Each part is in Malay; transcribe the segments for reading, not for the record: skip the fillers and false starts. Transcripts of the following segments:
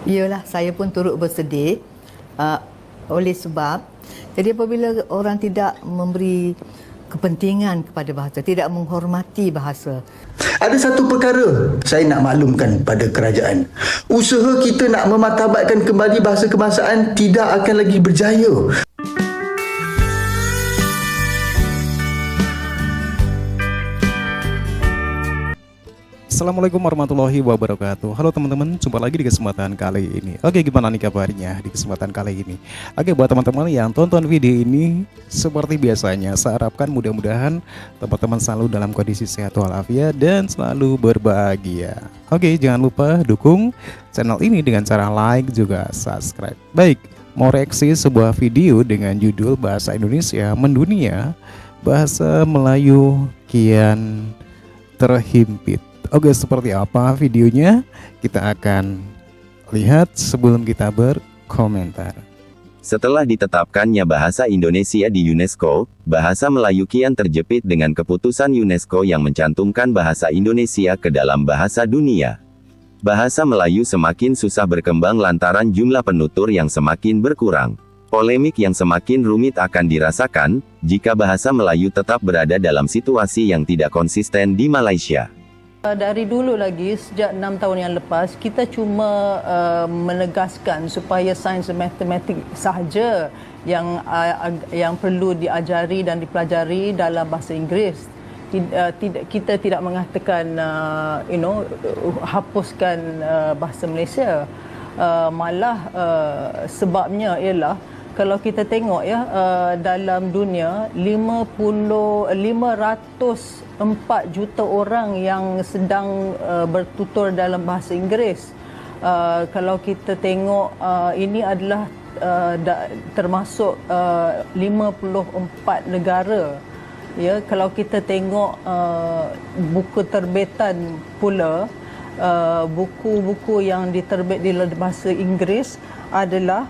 Iyalah, saya pun turut bersedih uh, oleh sebab jadi apabila orang tidak memberi kepentingan kepada bahasa, tidak menghormati bahasa. Ada satu perkara saya nak maklumkan pada kerajaan. Usaha kita nak memartabatkan kembali bahasa kebangsaan tidak akan lagi berjaya. Assalamualaikum warahmatullahi wabarakatuh. Halo teman-teman, jumpa lagi di kesempatan kali ini. Oke, gimana nih kabarnya di kesempatan kali ini? Oke, buat teman-teman yang tonton video ini, seperti biasanya saya harapkan mudah-mudahan teman-teman selalu dalam kondisi sehat walafiat dan selalu berbahagia. Oke, jangan lupa dukung channel ini dengan cara like juga subscribe. Baik, mau reaksi sebuah video dengan judul Bahasa Indonesia Mendunia, Bahasa Melayu Kian Terhimpit. Oke, seperti apa videonya? Kita akan lihat sebelum kita berkomentar. Setelah ditetapkannya bahasa Indonesia di UNESCO, bahasa Melayu kian terjepit dengan keputusan UNESCO yang mencantumkan bahasa Indonesia ke dalam bahasa dunia. Bahasa Melayu semakin susah berkembang lantaran jumlah penutur yang semakin berkurang. Polemik yang semakin rumit akan dirasakan jika bahasa Melayu tetap berada dalam situasi yang tidak konsisten di Malaysia. Dari dulu lagi, sejak 6 tahun yang lepas, kita cuma menegaskan supaya sains dan matematik sahaja yang perlu diajari dan dipelajari dalam bahasa Inggeris. Kita tidak mengatakan hapuskan bahasa Malaysia. Malah sebabnya ialah kalau kita tengok dalam dunia 504 juta orang yang sedang bertutur dalam bahasa Inggeris. Kalau kita tengok ini adalah termasuk 54 negara. Ya, kalau kita tengok buku terbitan pula, buku-buku yang diterbit di bahasa Inggeris adalah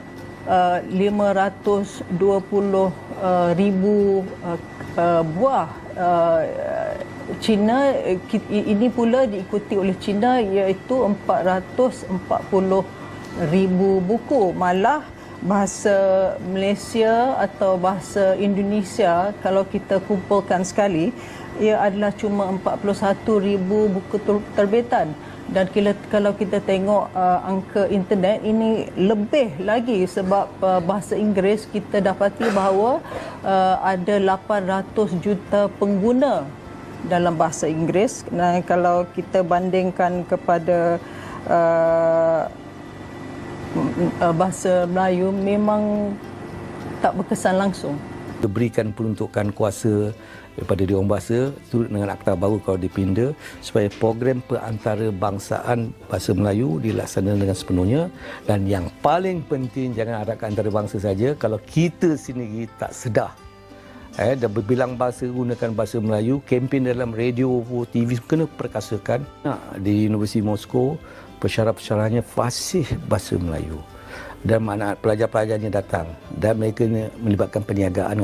520,000 buah. China ini pula diikuti oleh China, iaitu 440,000 buku. Malah bahasa Malaysia atau bahasa Indonesia, kalau kita kumpulkan sekali, ia adalah cuma 41,000 buku terbitan. Dan kalau kita tengok angka internet ini lebih lagi, sebab bahasa Inggeris kita dapati bahawa ada 800 juta pengguna dalam bahasa Inggeris. Nah, kalau kita bandingkan kepada bahasa Melayu, memang tak berkesan langsung. Berikan peruntukan kuasa daripada Dewan Bahasa turut dengan Akta Baru kalau dipinda supaya program perantarbangsaan bahasa Melayu dilaksanakan dengan sepenuhnya. Dan yang paling penting, jangan harapkan antarabangsa saja. Kalau kita sendiri tak sedar dan berbilang bahasa, gunakan bahasa Melayu, kempen dalam radio, TV kena perkasakan. Di Universiti Moskow, pensyarah-pensyarahnya fasih bahasa Melayu. Dan mana pelajar-pelajar yang datang dan mereka melibatkan perniagaan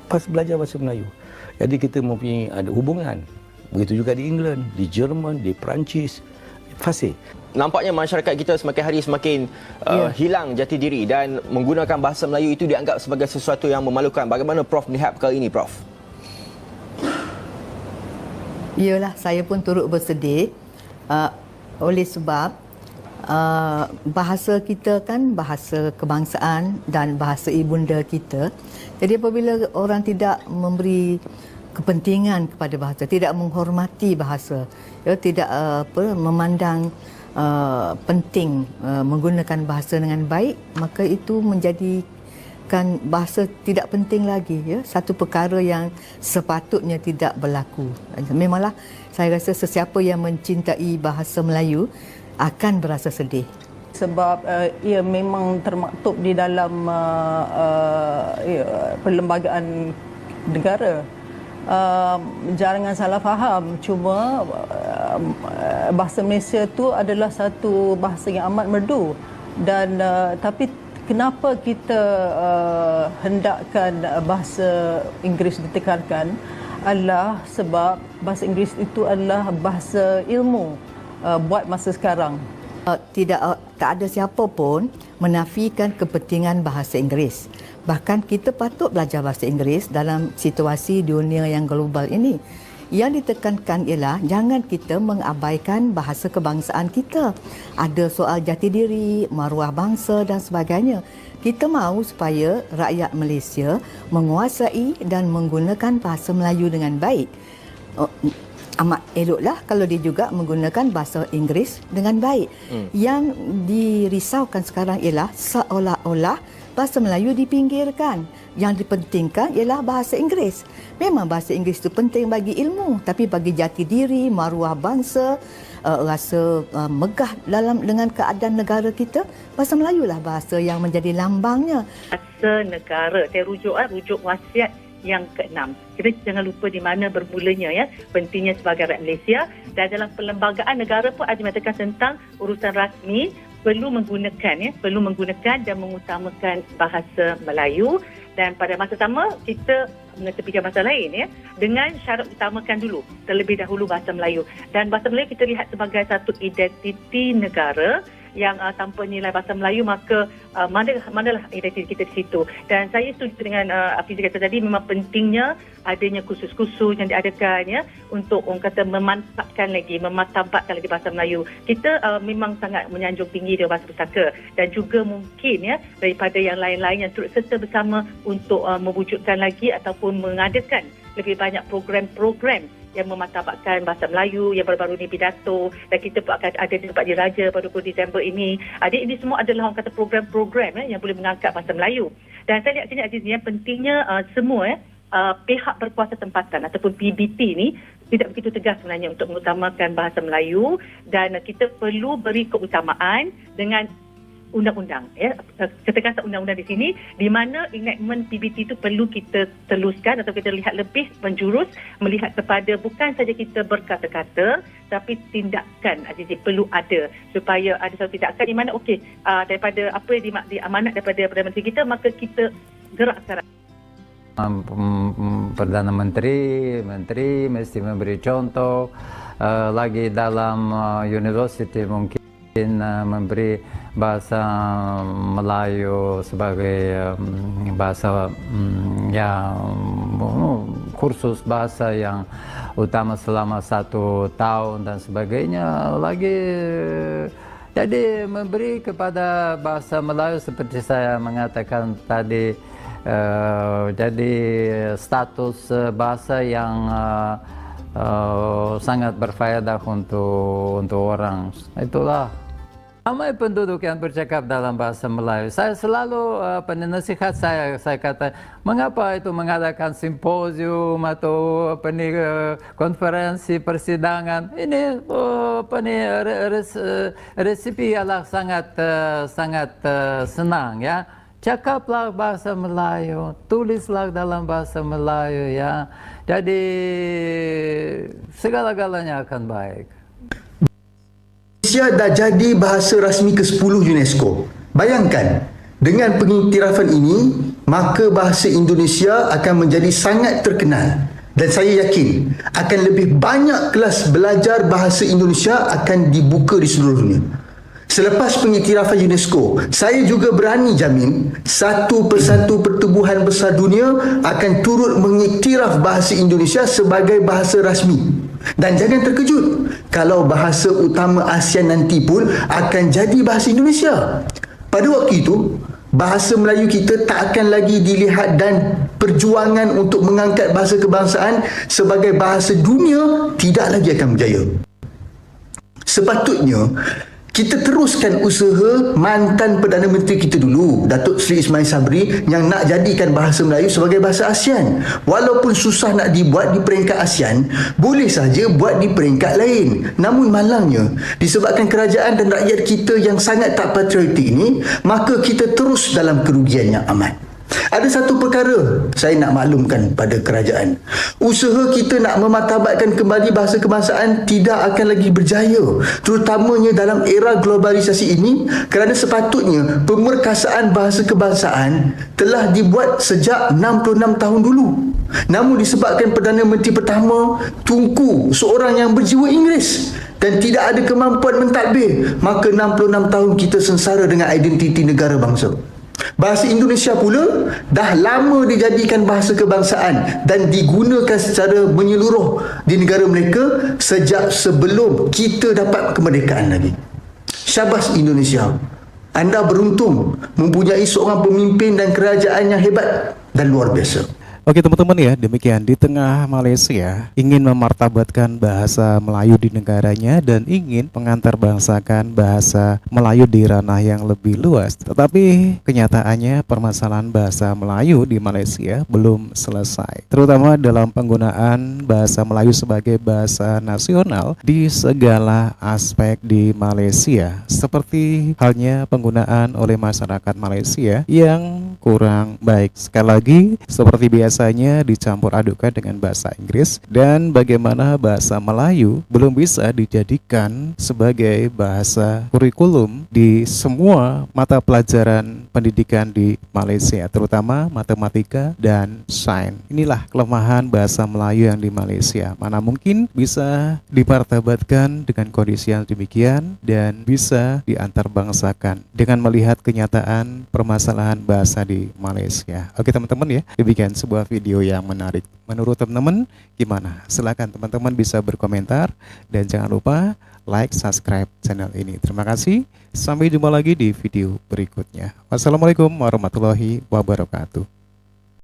pas belajar bahasa Melayu. Jadi kita mempunyai ada hubungan. Begitu juga di England, di Jerman, di Perancis. Fasih. Nampaknya masyarakat kita semakin hari semakin hilang jati diri dan menggunakan bahasa Melayu itu dianggap sebagai sesuatu yang memalukan. Bagaimana Prof melihat perkara ini, Prof? Iyalah, saya pun turut bersedih oleh sebab bahasa kita kan bahasa kebangsaan dan bahasa ibunda kita. Jadi apabila orang tidak memberi kepentingan kepada bahasa, tidak menghormati bahasa, tidak memandang penting menggunakan bahasa dengan baik, maka itu menjadikan bahasa tidak penting lagi. Satu perkara yang sepatutnya tidak berlaku. Memanglah saya rasa sesiapa yang mencintai bahasa Melayu akan berasa sedih. Sebab ia memang termaktub di dalam perlembagaan negara. Jangan salah faham, cuma bahasa Malaysia tu adalah satu bahasa yang amat merdu. Dan tapi kenapa kita hendakkan bahasa Inggeris ditekankan adalah sebab bahasa Inggeris itu adalah bahasa ilmu buat masa sekarang. Tak ada siapa pun menafikan kepentingan bahasa Inggeris. Bahkan kita patut belajar bahasa Inggeris dalam situasi dunia yang global ini. Yang ditekankan ialah jangan kita mengabaikan bahasa kebangsaan kita. Ada soal jati diri, maruah bangsa dan sebagainya. Kita mahu supaya rakyat Malaysia menguasai dan menggunakan bahasa Melayu dengan baik. Amat eloklah kalau dia juga menggunakan bahasa Inggeris dengan baik. Yang dirisaukan sekarang ialah seolah-olah bahasa Melayu dipinggirkan. Yang dipentingkan ialah bahasa Inggeris. Memang bahasa Inggeris itu penting bagi ilmu, tapi bagi jati diri, maruah bangsa, rasa megah dengan keadaan negara kita, bahasa Melayu lah bahasa yang menjadi lambangnya. Bahasa negara, saya rujuk wasiat yang ke-6. Kita jangan lupa di mana bermulanya ya, pentingnya sebagai rakyat Malaysia, dan dalam perlembagaan negara pun ada menyatakan tentang urusan rasmi perlu menggunakan dan mengutamakan bahasa Melayu, dan pada masa sama kita mengetepikan bahasa lain ya, dengan syarat utamakan dulu terlebih dahulu bahasa Melayu. Dan bahasa Melayu kita lihat sebagai satu identiti negara yang tanpa nilai bahasa Melayu, maka manalah identiti kita di situ. Dan saya setuju dengan Hafiz kata tadi, memang pentingnya adanya kursus-kursus yang diadakan ya, untuk orang kata memanfaatkan lagi, memartabatkan lagi bahasa Melayu. Kita memang sangat menyanjung tinggi dia bahasa pusaka, dan juga mungkin ya daripada yang lain-lain yang turut serta bersama untuk mewujudkan lagi ataupun mengadakan lebih banyak program-program yang memartabatkan bahasa Melayu. Yang baru-baru ni pidato, dan kita pun akan ada di tempat diraja pada 20 Disember ini. Jadi ini semua adalah orang kata program-program yang boleh mengangkat bahasa Melayu. Dan saya lihat sini Aziz, yang pentingnya semua pihak berkuasa tempatan ataupun PBT ni tidak begitu tegas sebenarnya untuk mengutamakan bahasa Melayu, dan kita perlu beri keutamaan dengan undang-undang ya. Ketegasan undang-undang di sini, di mana enactment PBT itu perlu kita teluskan atau kita lihat lebih menjurus melihat kepada bukan saja kita berkata-kata, tapi tindakan Azizi perlu ada, supaya ada satu tindakan di mana daripada apa yang diamanat daripada Perdana Menteri kita, maka kita gerak sekarang. Perdana Menteri mesti memberi contoh, lagi dalam university mungkin memberi bahasa Melayu sebagai bahasa kursus bahasa yang utama selama 1 tahun dan sebagainya. Lagi jadi memberi kepada bahasa Melayu seperti saya mengatakan tadi, jadi status bahasa yang sangat berfaedah untuk orang. Itulah ramai penduduk yang bercakap dalam bahasa Melayu. Saya selalu nasihat saya kata, mengapa itu mengadakan simposium atau konferensi persidangan ini, resipi ialah sangat senang ya. Cakaplah bahasa Melayu, tulislah dalam bahasa Melayu ya. Jadi segala-galanya akan baik. Malaysia dah jadi bahasa rasmi ke-10 UNESCO. Bayangkan, dengan pengiktirafan ini, maka bahasa Indonesia akan menjadi sangat terkenal. Dan saya yakin akan lebih banyak kelas belajar bahasa Indonesia akan dibuka di seluruh dunia. Selepas pengiktirafan UNESCO, saya juga berani jamin satu persatu pertubuhan besar dunia akan turut mengiktiraf bahasa Indonesia sebagai bahasa rasmi. Dan jangan terkejut kalau bahasa utama ASEAN nanti pun akan jadi bahasa Indonesia. Pada waktu itu, bahasa Melayu kita tak akan lagi dilihat, dan perjuangan untuk mengangkat bahasa kebangsaan sebagai bahasa dunia tidak lagi akan berjaya. Sepatutnya kita teruskan usaha mantan Perdana Menteri kita dulu, Datuk Seri Ismail Sabri, yang nak jadikan bahasa Melayu sebagai bahasa ASEAN. Walaupun susah nak dibuat di peringkat ASEAN, boleh saja buat di peringkat lain. Namun malangnya, disebabkan kerajaan dan rakyat kita yang sangat tak patriotik ini, maka kita terus dalam kerugian yang amat. Ada satu perkara saya nak maklumkan pada kerajaan. Usaha kita nak memartabatkan kembali bahasa kebangsaan tidak akan lagi berjaya, terutamanya dalam era globalisasi ini, kerana sepatutnya pemerkasaan bahasa kebangsaan telah dibuat sejak 66 tahun dulu. Namun disebabkan Perdana Menteri pertama Tunku seorang yang berjiwa Inggeris, dan tidak ada kemampuan mentadbir, maka 66 tahun kita sengsara dengan identiti negara bangsa. Bahasa Indonesia pula dah lama dijadikan bahasa kebangsaan dan digunakan secara menyeluruh di negara mereka sejak sebelum kita dapat kemerdekaan lagi. Syabas Indonesia. Anda beruntung mempunyai seorang pemimpin dan kerajaan yang hebat dan luar biasa. Oke teman-teman ya, demikian di tengah Malaysia ingin memartabatkan bahasa Melayu di negaranya dan ingin mengantar-bangsakan bahasa Melayu di ranah yang lebih luas. Tetapi kenyataannya permasalahan bahasa Melayu di Malaysia belum selesai. Terutama dalam penggunaan bahasa Melayu sebagai bahasa nasional di segala aspek di Malaysia. Seperti halnya penggunaan oleh masyarakat Malaysia yang kurang baik. Sekali lagi, seperti biasanya dicampur adukan dengan bahasa Inggris dan bagaimana bahasa Melayu belum bisa dijadikan sebagai bahasa kurikulum di semua mata pelajaran pendidikan di Malaysia, terutama matematika dan sains. Inilah kelemahan bahasa Melayu yang di Malaysia. Mana mungkin bisa dimartabatkan dengan kondisi yang demikian dan bisa diantarbangsakan dengan melihat kenyataan permasalahan bahasa di Malaysia. Oke teman-teman ya, demikian sebuah video yang menarik. Menurut teman-teman gimana? Silakan teman-teman bisa berkomentar dan jangan lupa like, subscribe channel ini. Terima kasih. Sampai jumpa lagi di video berikutnya. Wassalamualaikum warahmatullahi wabarakatuh.